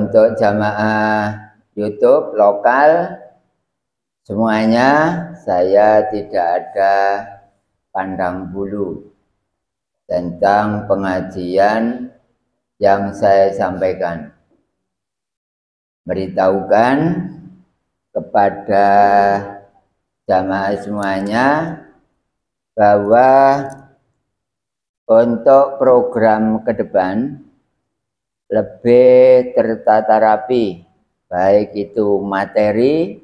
untuk jamaah YouTube lokal semuanya, saya tidak ada pandang bulu tentang pengajian yang saya sampaikan. Beritahukan kepada jamaah semuanya bahwa untuk program ke depan lebih tertata rapi, baik itu materi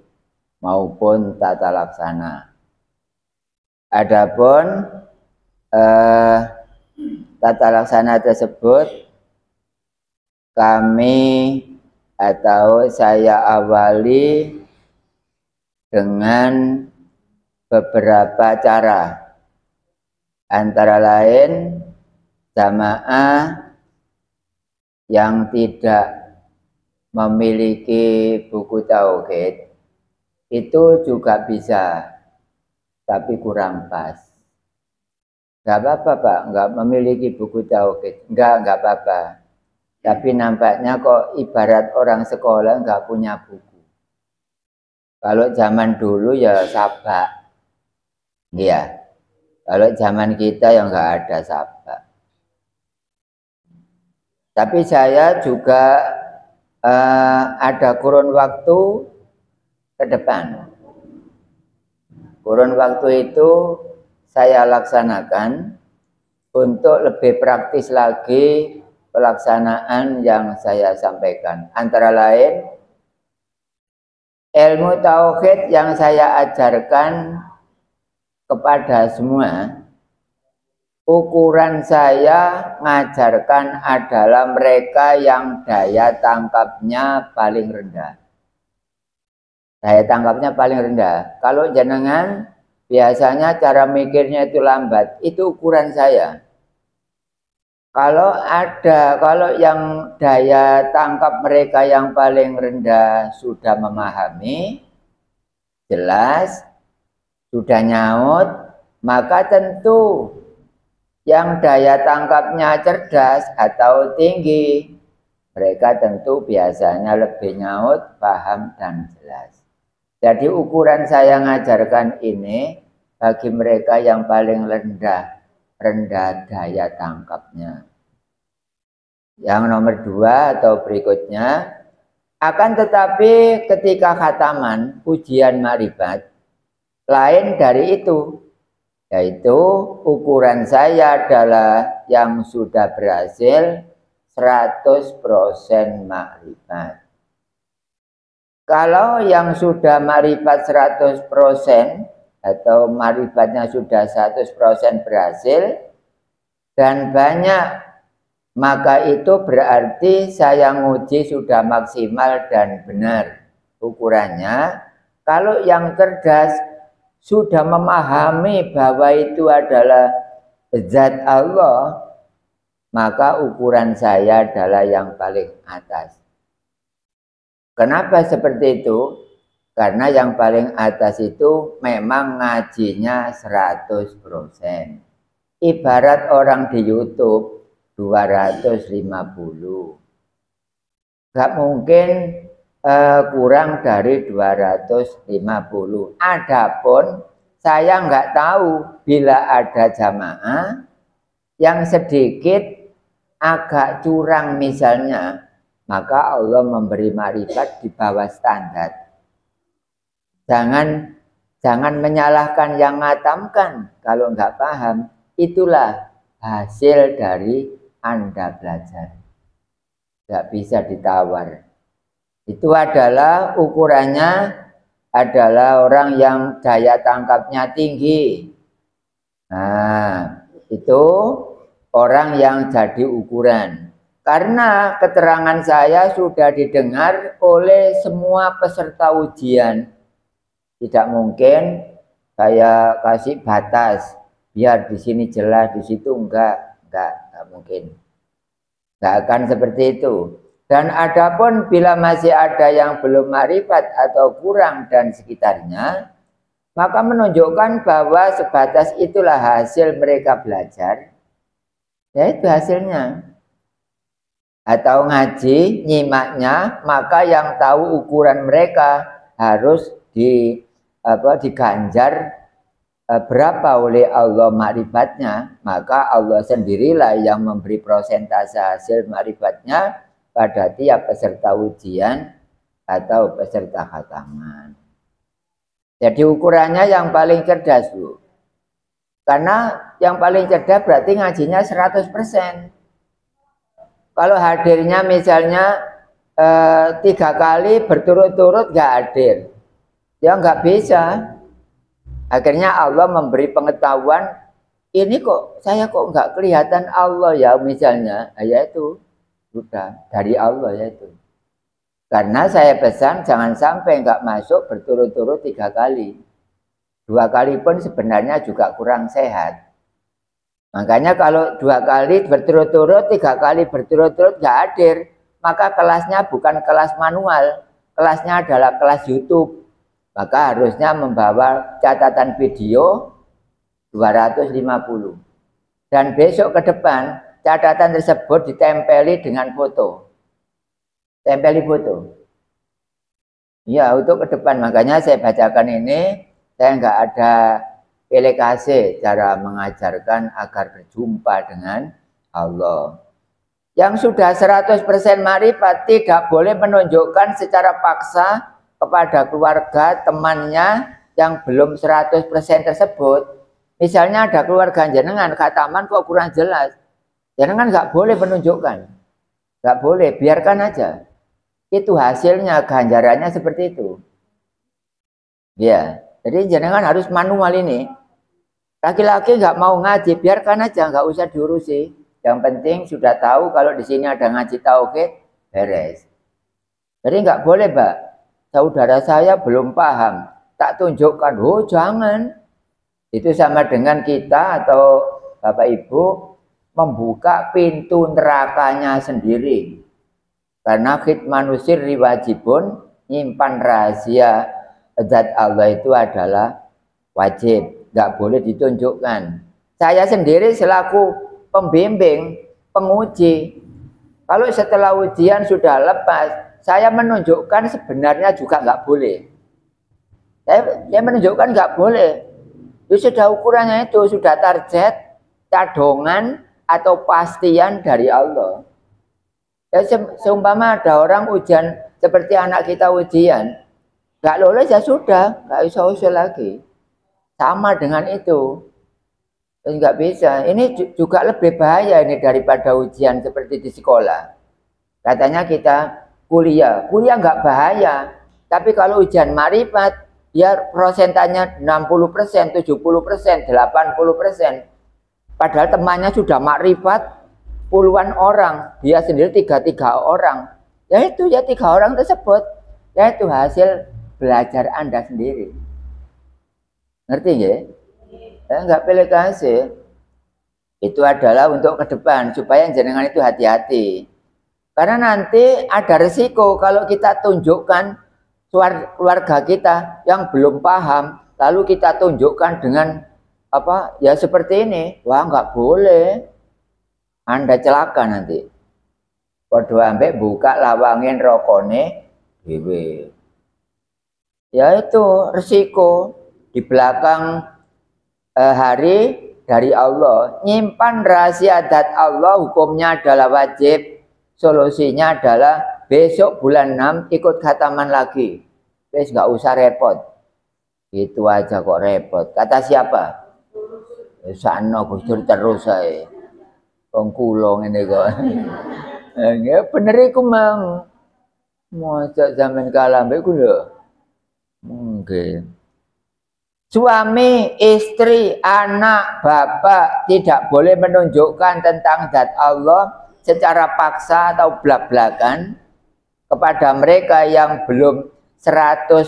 maupun tata laksana. Adapun tata laksana tersebut kami atau saya awali dengan beberapa cara, antara lain jamaah yang tidak memiliki buku tauhid itu juga bisa, tapi kurang pas. Gak apa-apa Pak, nggak memiliki buku tauhid, nggak apa-apa. Tapi nampaknya kok ibarat orang sekolah nggak punya buku. Kalau zaman dulu ya sabak, iya. Kalau zaman kita ya nggak ada sabak. Tapi saya juga ada kurun waktu ke depan. Kurun waktu itu saya laksanakan untuk lebih praktis lagi pelaksanaan yang saya sampaikan. Antara lain, ilmu tauhid yang saya ajarkan kepada semua, ukuran saya mengajarkan adalah mereka yang daya tangkapnya paling rendah. Daya tangkapnya paling rendah. Kalau jenengan biasanya cara mikirnya itu lambat, itu ukuran saya. Kalau yang daya tangkap mereka yang paling rendah sudah memahami, jelas, sudah nyaut, maka tentu yang daya tangkapnya cerdas atau tinggi, mereka tentu biasanya lebih nyaut, paham, dan jelas. Jadi ukuran saya mengajarkan ini bagi mereka yang paling rendah daya tangkapnya. Yang nomor 2 atau berikutnya, akan tetapi ketika khataman ujian ma'rifat, lain dari itu, yaitu ukuran saya adalah yang sudah berhasil 100% ma'rifat. Kalau yang sudah ma'rifat 100% atau ma'rifatnya sudah 100% berhasil dan banyak, maka itu berarti saya nguji sudah maksimal dan benar ukurannya. Kalau yang cerdas sudah memahami bahwa itu adalah zat Allah, maka ukuran saya adalah yang paling atas. Kenapa seperti itu? Karena yang paling atas itu memang ngajinya 100%. Ibarat orang di YouTube 250. Gak mungkin kurang dari 250. Adapun saya nggak tahu bila ada jamaah yang sedikit agak curang misalnya, maka Allah memberi ma'rifat di bawah standar. Jangan menyalahkan yang ngatamkan kalau nggak paham. Itulah hasil dari Anda belajar. Nggak bisa ditawar. Itu adalah ukurannya adalah orang yang daya tangkapnya tinggi. Nah, itu orang yang jadi ukuran. Karena keterangan saya sudah didengar oleh semua peserta ujian. Tidak mungkin saya kasih batas, biar di sini jelas, di situ enggak mungkin. Enggak akan seperti itu. Dan adapun bila masih ada yang belum ma'rifat atau kurang dan sekitarnya, maka menunjukkan bahwa sebatas itulah hasil mereka belajar. Ya itu hasilnya. atau ngaji nyimaknya, maka yang tahu ukuran mereka harus diganjar berapa oleh Allah makrifatnya, maka Allah sendirilah yang memberi persentase hasil makrifatnya pada tiap peserta ujian atau peserta khataman. Jadi ukurannya yang paling cerdas, Bu. Karena yang paling cerdas berarti ngajinya 100%. Kalau hadirnya misalnya 3 kali berturut-turut nggak hadir, ya nggak bisa. Akhirnya Allah memberi pengetahuan, ini kok saya kok nggak kelihatan Allah ya misalnya, ya itu sudah dari Allah ya itu. Karena saya pesan jangan sampai nggak masuk berturut-turut 3 kali. 2 kali pun sebenarnya juga kurang sehat. Makanya kalau 2 kali berturut-turut, 3 kali berturut-turut nggak hadir, maka kelasnya bukan kelas manual, kelasnya adalah kelas YouTube. Maka harusnya membawa catatan video 250. Dan besok ke depan, catatan tersebut ditempeli dengan foto. Tempeli foto. Ya, untuk ke depan. Makanya saya bacakan ini, saya nggak ada delegasi cara mengajarkan agar berjumpa dengan Allah. Yang sudah 100% makrifat tidak boleh menunjukkan secara paksa kepada keluarga temannya yang belum 100% tersebut. Misalnya ada keluarga jenengan khataman kok kurang jelas, jenengan nggak boleh menunjukkan, nggak boleh, biarkan aja. Itu hasilnya, ganjarannya seperti itu. Ya, jadi jenengan harus manual ini. Laki-laki nggak mau ngaji, biarkan aja, nggak usah diurusi. Yang penting sudah tahu kalau di sini ada ngaji tauhid, beres. Jadi nggak boleh, Mbak. Saudara saya belum paham, tak tunjukkan. Oh, jangan. Itu sama dengan kita atau Bapak Ibu membuka pintu nerakanya sendiri. Karena khidmanu sirri wajibun, nyimpan rahasia zat Allah itu adalah wajib. Nggak boleh ditunjukkan. Saya sendiri selaku pembimbing, penguji, kalau setelah ujian sudah lepas, saya menunjukkan sebenarnya juga nggak boleh. Saya menunjukkan nggak boleh. Itu sudah ukurannya, itu sudah target, cadongan atau pastian dari Allah. Ya, seumpama ada orang ujian seperti anak kita ujian, nggak lulus ya sudah, nggak usah lagi. Sama dengan itu, nggak bisa. Ini juga lebih bahaya ini daripada ujian seperti di sekolah. Katanya kita kuliah nggak bahaya, tapi kalau ujian makrifat, ya persentasenya 60%, 70%, 80%. Padahal temannya sudah makrifat puluhan orang, dia sendiri 3 orang. Ya itu ya 3 orang tersebut, ya itu hasil belajar Anda sendiri. Ngerti ya? Nggak pilih kasih. Itu adalah untuk ke depan supaya jenengan itu hati-hati. Karena nanti ada resiko kalau kita tunjukkan keluarga kita yang belum paham, lalu kita tunjukkan dengan apa? Ya seperti ini. Wah, nggak boleh. Anda celaka nanti. Padha ambek buka lawangin rokone dhewe. Ya itu resiko. Di belakang hari dari Allah, nyimpan rahasia zat Allah, hukumnya adalah wajib, solusinya adalah besok bulan 6 ikut khataman lagi. Wes nggak usah repot, itu aja kok repot. Kata siapa? Sana Gus Dur terus saya, wong kula ngene kok. Ya bener iku mang, mosok zaman kalah mbek ku lho. Mungkin suami, istri, anak, bapak tidak boleh menunjukkan tentang zat Allah secara paksa atau blak-blakan kepada mereka yang belum 100%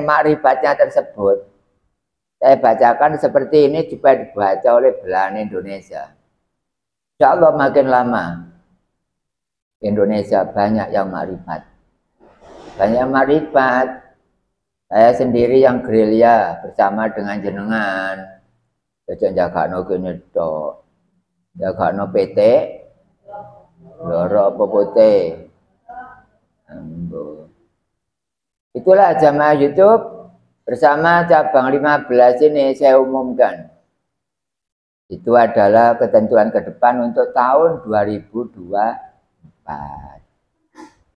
makrifatnya tersebut. Saya bacakan seperti ini supaya dibaca oleh belahan Indonesia. Insya Allah makin lama Indonesia banyak yang makrifat. Banyak makrifat. Saya sendiri yang gerilya bersama dengan jenengan. Jadi jagakno kene tok. Jagakno PT. loro apa putih. Ambo. Itulah jamaah YouTube bersama cabang 15 ini saya umumkan. Itu adalah ketentuan ke depan untuk tahun 2024.